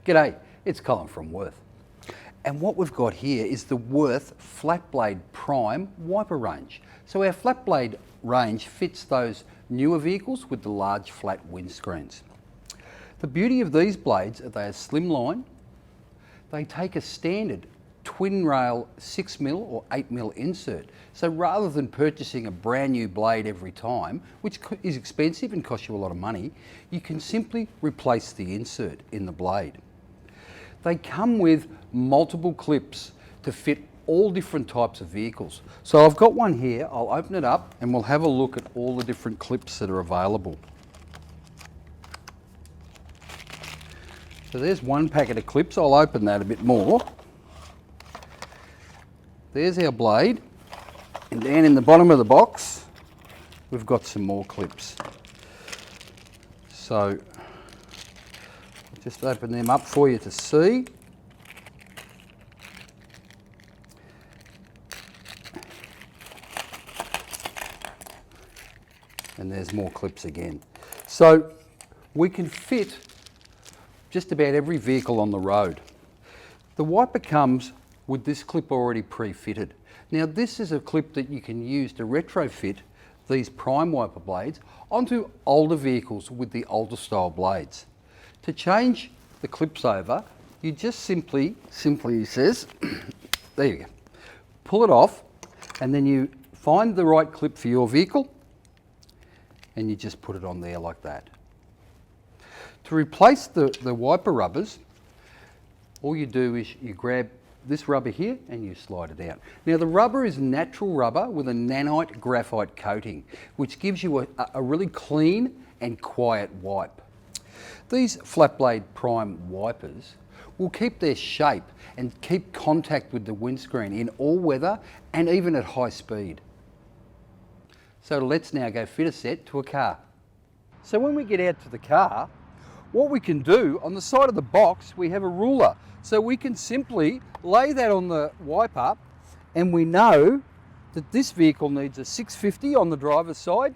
G'day, it's Colin from Wurth. And what we've got here is the Wurth Flatblade Prime wiper range. So our Flatblade range fits those newer vehicles with the large flat windscreens. The beauty of these blades are they are slimline. They take a standard twin rail 6mm or 8mm insert. So rather than purchasing a brand new blade every time, which is expensive and costs you a lot of money, you can simply replace the insert in the blade. They come with multiple clips to fit all different types of vehicles. So I've got one here, I'll open it up and we'll have a look at all the different clips that are available. So there's one packet of clips, I'll open that a bit more. There's our blade, and down in the bottom of the box, we've got some more clips. So, I'll just open them up for you to see. And there's more clips again. So, we can fit just about every vehicle on the road. The wiper comes with this clip already pre-fitted. Now this is a clip that you can use to retrofit these prime wiper blades onto older vehicles with the older style blades. To change the clips over, you just simply says, there you go, pull it off and then you find the right clip for your vehicle and you just put it on there like that. To replace the wiper rubbers, all you do is you grab this rubber here and you slide it out. Now the rubber is natural rubber with a nanite graphite coating, which gives you a really clean and quiet wipe. These Flatblade Prime wipers will keep their shape and keep contact with the windscreen in all weather and even at high speed. So let's now go fit a set to a car. So when we get out to the car, what we can do, on the side of the box we have a ruler, so we can simply lay that on the wiper and we know that this vehicle needs a 650 on the driver's side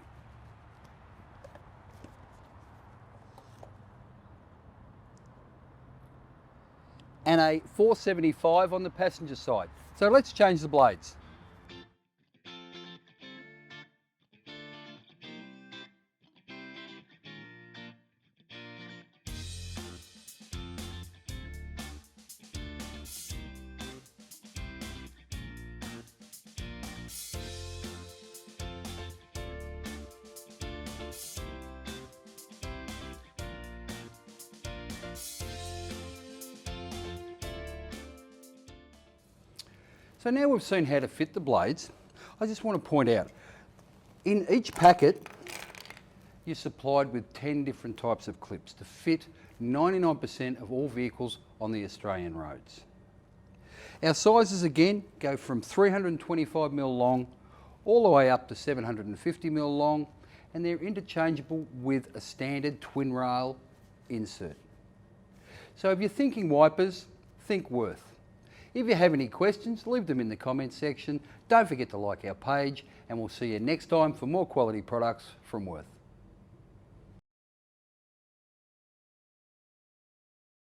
and a 475 on the passenger side. So let's change the blades. So now we've seen how to fit the blades, I just want to point out, in each packet you're supplied with 10 different types of clips to fit 99% of all vehicles on the Australian roads. Our sizes again go from 325mm long all the way up to 750mm long, and they're interchangeable with a standard twin rail insert. So if you're thinking wipers, think Wurth. If you have any questions, leave them in the comments section. Don't forget to like our page and we'll see you next time for more quality products from Wurth.